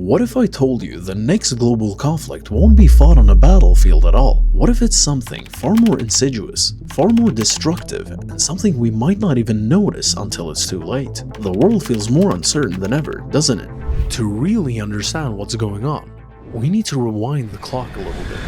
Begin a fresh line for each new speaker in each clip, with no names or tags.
What if I told you the next global conflict won't be fought on a battlefield at all? What if it's something far more insidious, far more destructive, and something we might not even notice until it's too late? The world feels more uncertain than ever, doesn't it? To really understand what's going on, we need to rewind the clock a little bit.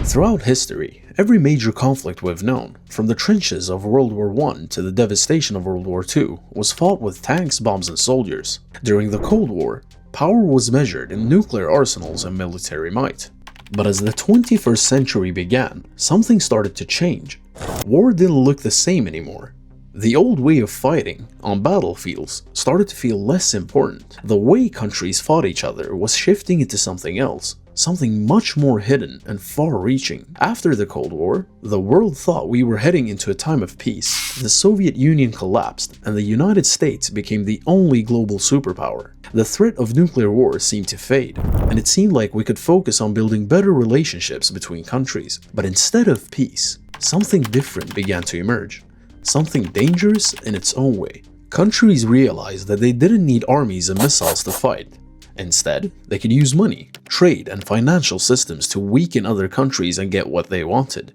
Throughout history, every major conflict we've known, from the trenches of World War I to the devastation of World War II, was fought with tanks, bombs, and soldiers. During the Cold War, power was measured in nuclear arsenals and military might. But as the 21st century began, something started to change. War didn't look the same anymore. The old way of fighting on battlefields started to feel less important. The way countries fought each other was shifting into something else. Something much more hidden and far-reaching. After the Cold War, the world thought we were heading into a time of peace. The Soviet Union collapsed, and the United States became the only global superpower. The threat of nuclear war seemed to fade, and it seemed like we could focus on building better relationships between countries. But instead of peace, something different began to emerge. Something dangerous in its own way. Countries realized that they didn't need armies and missiles to fight. Instead, they could use money, trade, and financial systems to weaken other countries and get what they wanted.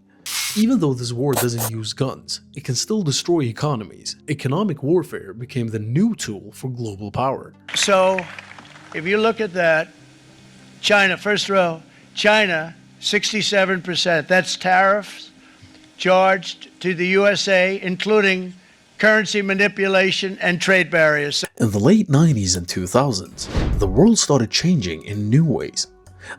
Even though this war doesn't use guns, it can still destroy economies. Economic warfare became the new tool for global power.
So, if you look at that, China, first row, China, 67%. That's tariffs charged to the USA, including currency manipulation and trade barriers.
In the late 90s and 2000s, the world started changing in new ways.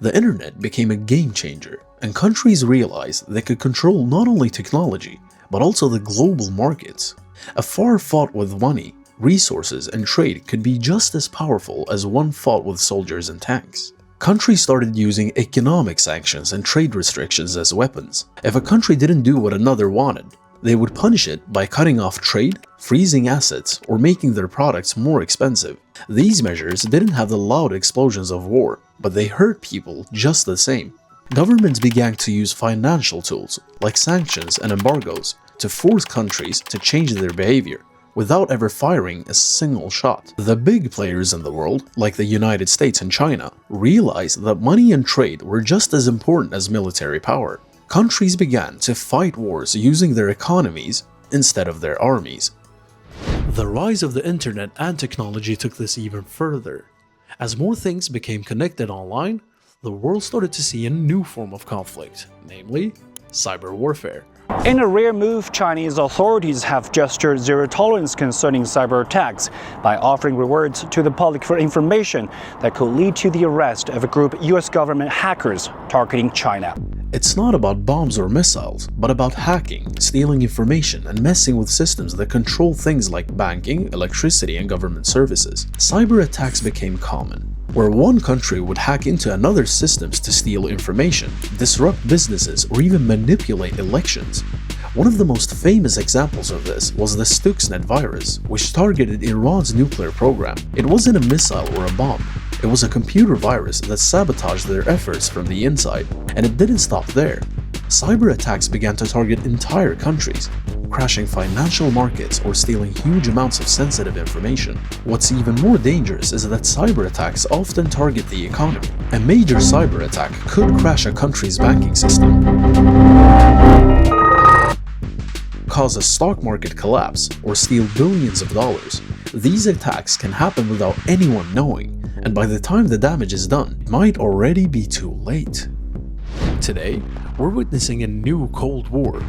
The internet became a game changer, and countries realized they could control not only technology, but also the global markets. A war fought with money, resources, and trade could be just as powerful as one fought with soldiers and tanks. Countries started using economic sanctions and trade restrictions as weapons. If a country didn't do what another wanted, they would punish it by cutting off trade, freezing assets, or making their products more expensive. These measures didn't have the loud explosions of war, but they hurt people just the same. Governments began to use financial tools, like sanctions and embargoes, to force countries to change their behavior, without ever firing a single shot. The big players in the world, like the United States and China, realized that money and trade were just as important as military power. Countries began to fight wars using their economies instead of their armies. The rise of the internet and technology took this even further. As more things became connected online, the world started to see a new form of conflict, namely cyber warfare.
In a rare move, Chinese authorities have gestured zero tolerance concerning cyber attacks by offering rewards to the public for information that could lead to the arrest of a group of US government hackers targeting China.
It's not about bombs or missiles, but about hacking, stealing information, and messing with systems that control things like banking, electricity, and government services. Cyber attacks became common, where one country would hack into another's systems to steal information, disrupt businesses, or even manipulate elections. One of the most famous examples of this was the Stuxnet virus, which targeted Iran's nuclear program. It wasn't a missile or a bomb. It was a computer virus that sabotaged their efforts from the inside, and it didn't stop there. Cyber attacks began to target entire countries, crashing financial markets or stealing huge amounts of sensitive information. What's even more dangerous is that cyber attacks often target the economy. A major cyber attack could crash a country's banking system, cause a stock market collapse, or steal billions of dollars. These attacks can happen without anyone knowing, and by the time the damage is done, it might already be too late. Today, we're witnessing a new Cold War,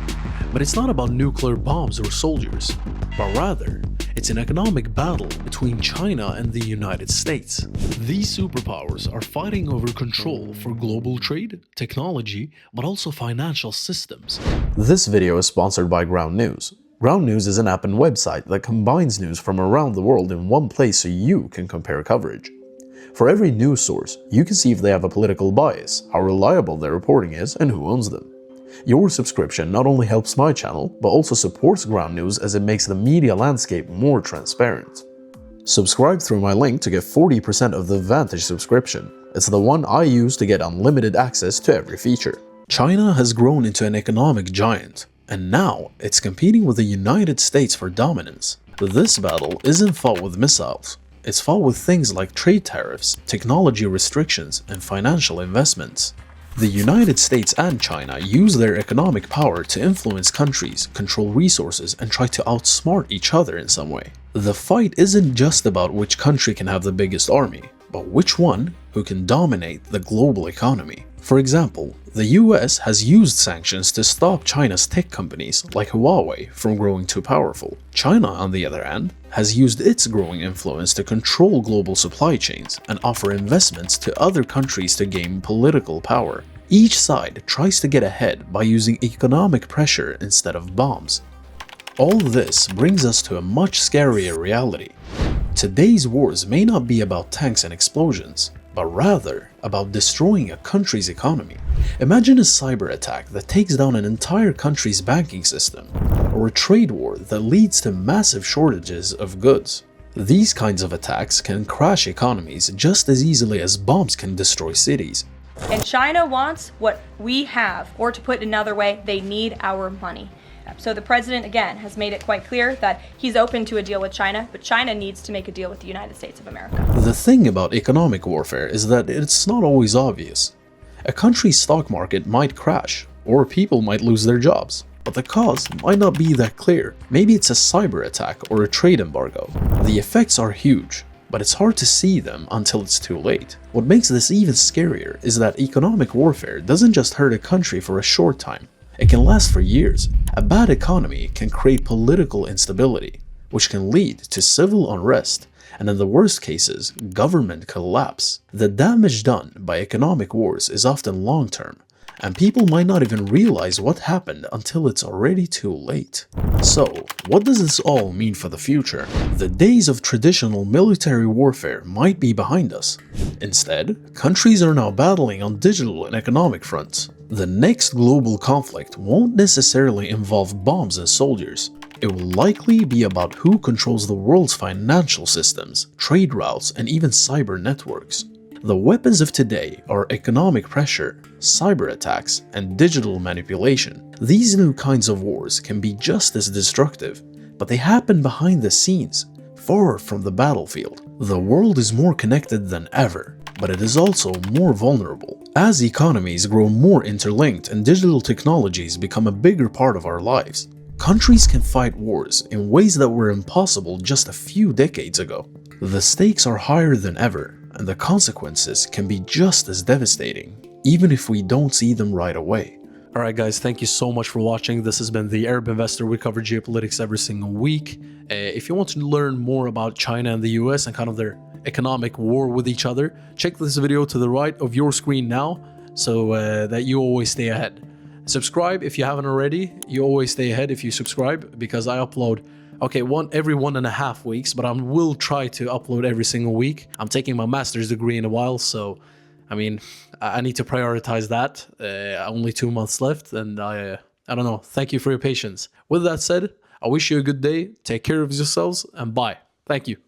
but it's not about nuclear bombs or soldiers, but rather, it's an economic battle between China and the United States. These superpowers are fighting over control for global trade, technology, but also financial systems. This video is sponsored by Ground News. Ground News is an app and website that combines news from around the world in one place so you can compare coverage. For every news source, you can see if they have a political bias, how reliable their reporting is, and who owns them. Your subscription not only helps my channel, but also supports Ground News as it makes the media landscape more transparent. Subscribe through my link to get 40% of the Vantage subscription. It's the one I use to get unlimited access to every feature. China has grown into an economic giant, and now it's competing with the United States for dominance. This battle isn't fought with missiles. It's fought with things like trade tariffs, technology restrictions, and financial investments. The United States and China use their economic power to influence countries, control resources, and try to outsmart each other in some way. The fight isn't just about which country can have the biggest army, but which one who can dominate the global economy. For example, the US has used sanctions to stop China's tech companies like Huawei from growing too powerful. China, on the other hand, has used its growing influence to control global supply chains and offer investments to other countries to gain political power. Each side tries to get ahead by using economic pressure instead of bombs. All this brings us to a much scarier reality. Today's wars may not be about tanks and explosions, but rather about destroying a country's economy. Imagine a cyber attack that takes down an entire country's banking system, or a trade war that leads to massive shortages of goods. These kinds of attacks can crash economies just as easily as bombs can destroy cities.
And China wants what we have, or to put it another way, they need our money. So the president, again, has made it quite clear that he's open to a deal with China, but China needs to make a deal with the United States of America.
The thing about economic warfare is that it's not always obvious. A country's stock market might crash, or people might lose their jobs, but the cause might not be that clear. Maybe it's a cyber attack or a trade embargo. The effects are huge, but it's hard to see them until it's too late. What makes this even scarier is that economic warfare doesn't just hurt a country for a short time. It can last for years. A bad economy can create political instability, which can lead to civil unrest, and in the worst cases, government collapse. The damage done by economic wars is often long-term, and people might not even realize what happened until it's already too late. So, what does this all mean for the future? The days of traditional military warfare might be behind us. Instead, countries are now battling on digital and economic fronts. The next global conflict won't necessarily involve bombs and soldiers. It will likely be about who controls the world's financial systems, trade routes, and even cyber networks. The weapons of today are economic pressure, cyber attacks, and digital manipulation. These new kinds of wars can be just as destructive, but they happen behind the scenes, far from the battlefield. The world is more connected than ever, but it is also more vulnerable. As economies grow more interlinked and digital technologies become a bigger part of our lives, countries can fight wars in ways that were impossible just a few decades ago. The stakes are higher than ever, and the consequences can be just as devastating, even if we don't see them right away. Alright guys, thank you so much for watching. This has been The Arab Investor. We cover geopolitics every single week. If you want to learn more about China and the US and kind of their economic war with each other, check this video to the right of your screen now so that you always stay ahead. Subscribe if you haven't already. You always stay ahead if you subscribe, because I upload every 1.5 weeks, but I will try to upload every single week. I'm taking my master's degree in a while, so I mean, I need to prioritize that. Only 2 months left, and I don't know. Thank you for your patience. With that said, I wish you a good day. Take care of yourselves, and bye. Thank you.